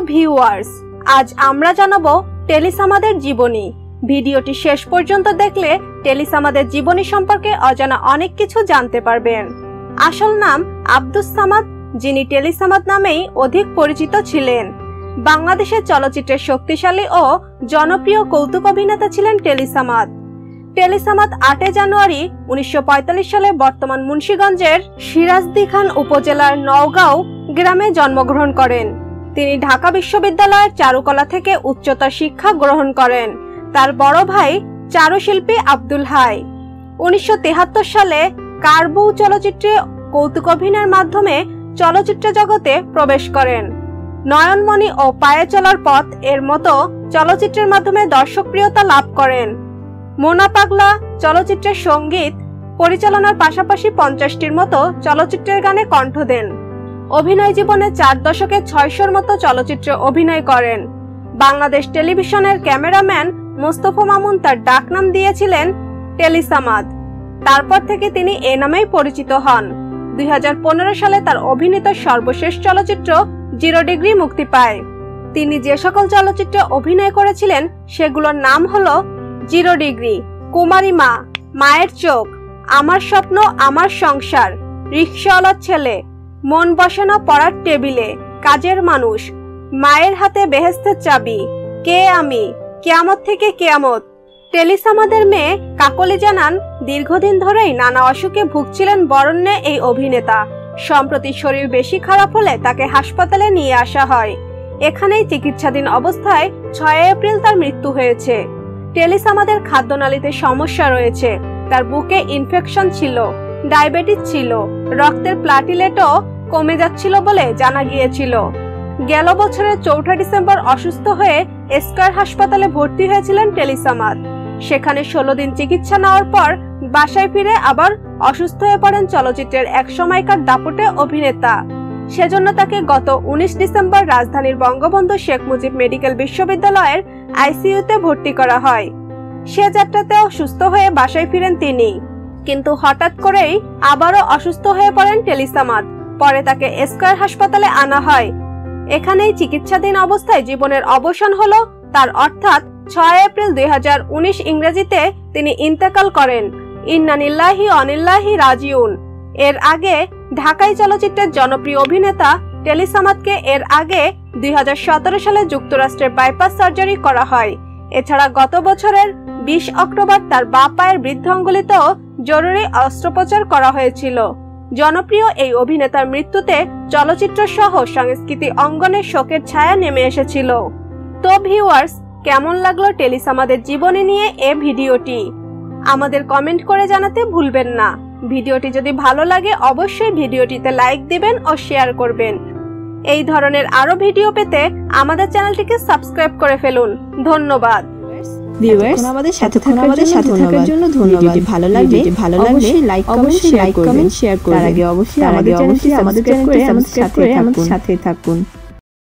Viewers, আজ আমরা জানাবো টেলিসামাদের জীবনী। ভিডিওটি শেষ পর্যন্ত দেখলে টেলিসামাদের জীবনী সম্পর্কে অজানা অনেক কিছু জানতে পারবেন। আসল নাম আব্দুস সামাদ, যিনি টেলিসামাদ নামেই অধিক পরিচিত ছিলেন। বাংলাদেশের চলচ্চিত্রের শক্তিশালী ও জনপ্রিয় কৌতুক অভিনেতা ছিলেন টেলিসামাদ। টেলিসামাদ 8 জানুয়ারি 1945 সালে বর্তমান মুন্সিগঞ্জের সিরাজদি খান উপজেলার নওগাঁও গ্রামে জন্মগ্রহণ করেন। তিনি ঢাকা বিশ্ববিদ্যালয়ের চারুকলা থেকে উচ্চতর শিক্ষা গ্রহণ করেন। তার বড় ভাই চারুশিল্পী আব্দুল হাই 1973 সালে কার বউ চলচ্চিত্রে কৌতুক অভিনয়ের মাধ্যমে চলচ্চিত্র জগতে প্রবেশ করেন। নয়নমণি ও পায়ে চলার পথ এর মতো চলচ্চিত্রের মাধ্যমে দর্শকপ্রিয়তা লাভ করেন। মোনা পাগলা চলচ্চিত্রের সঙ্গীত পরিচালনার পাশাপাশি 50টির মতো চলচ্চিত্রের গানে কণ্ঠ দেন। অভিনয় জীবনে 4 দশকে 600-র মতো চলচ্চিত্রে অভিনয় করেন। বাংলাদেশ টেলিভিশনের ক্যামেরাম্যান মোস্তফা মামুন তার ডাকনাম দিয়েছিলেন টেলিসামাদ। তারপর থেকে তিনি এ নামেই পরিচিত হন। 2015 সালে তার অভিনীত সর্বশেষ চলচ্চিত্র 0 ডিগ্রি মুক্তি পায়। তিনি যে সকল চলচ্চিত্রে অভিনয় করেছিলেন সেগুলোর নাম হলো 0 ডিগ্রি, কুমারী মা, মায়ের চোখ, আমার স্বপ্ন আমার সংসার, রিকশাওয়ালার ছেলে, মন বসে না পড়ার টেবিলে, কাজের মানুষ, মায়ের হাতে বেহেশতের চাবি, কে আমি, কিয়ামত থেকে কিয়ামত। টেলিসামাদের মেয়ে কাকলি জানান, দীর্ঘদিন ধরেই নানা অসুখে ভুগছিলেন বরেণ্য এই অভিনেতা। সম্প্রতি শরীর বেশি খারাপ হলে তাকে হাসপাতালে নিয়ে আসা হয়। এখানেই চিকিৎসাধীন অবস্থায় 6 এপ্রিল তার মৃত্যু হয়েছে। টেলিসামাদের খাদ্যনালীতে সমস্যা রয়েছে। তার বুকে ইনফেকশন ছিল, ডায়াবেটিস ছিল, রক্তের প্লাটিলেটও কমে যাচ্ছিল বলে জানা গিয়েছিল। গেল বছরের 4 ডিসেম্বর অসুস্থ হয়ে স্কয়ার হাসপাতালে ভর্তি হয়েছিলেন টেলিসামাদ। সেখানে 16 দিন চিকিৎসা নেওয়ার পর বাসায় ফিরে আবার অসুস্থ হয়ে পড়েন চলচ্চিত্রের এক সময়কার দাপটে অভিনেতা। সেজন্য তাকে গত 19 ডিসেম্বর রাজধানীর বঙ্গবন্ধু শেখ মুজিব মেডিকেল বিশ্ববিদ্যালয়ের আইসিইউতে ভর্তি করা হয়। সে যাত্রাতেও সুস্থ হয়ে বাসায় ফিরেন তিনি, কিন্তু হঠাৎ করেই আবারও অসুস্থ হয়ে পড়েন টেলিসামাদ। পরে তাকে স্কয়ার হাসপাতালে আনা হয়। এখানেই চিকিৎসাধীন অবস্থায় জীবনের অবসান হলো তার, অর্থাৎ 6 এপ্রিল 2019 ইংরেজিতে তিনি ইন্তেকাল করেন। ইন্না লিল্লাহি ওয়া ইন্না ইলাইহি রাজিউন। এর আগে ঢাকাই চলচ্চিত্রের জনপ্রিয় অভিনেতা টেলিসামাদকে এর আগে 2017 সালে যুক্তরাষ্ট্রের বাইপাস সার্জারি করা হয়। এছাড়া গত বছরের 20 অক্টোবর তার বাঁ পায়ের বৃদ্ধাঙ্গুলিতেও জরুরি অস্ত্রোপচার করা হয়েছিল। জনপ্রিয় এই অভিনেতার মৃত্যুতে চলচ্চিত্র সহ সংস্কৃতি অঙ্গনে শোকের ছায়া নেমে এসেছিল। তো ভিউয়ার্স, কেমন লাগলো টেলিসামাদের জীবনী নিয়ে এই ভিডিওটি? আমাদের কমেন্ট করে জানাতে ভুলবেন না। ভিডিওটি যদি ভালো লাগে অবশ্যই ভিডিওটিতে লাইক দিবেন ও শেয়ার করবেন। এই ধরনের আরো ভিডিও পেতে আমাদের চ্যানেলটিকে সাবস্ক্রাইব করে ফেলুন। ধন্যবাদ। ভিউয়ার্স, আমাদের সাথে থাকার জন্য ধন্যবাদ। যদি ভালো লাগলে অবশ্যই লাইক কমেন্ট শেয়ার করবেন। তার আগে অবশ্যই আমাদের চ্যানেলটি সাবস্ক্রাইব করে আমাদের সাথে থাকুন।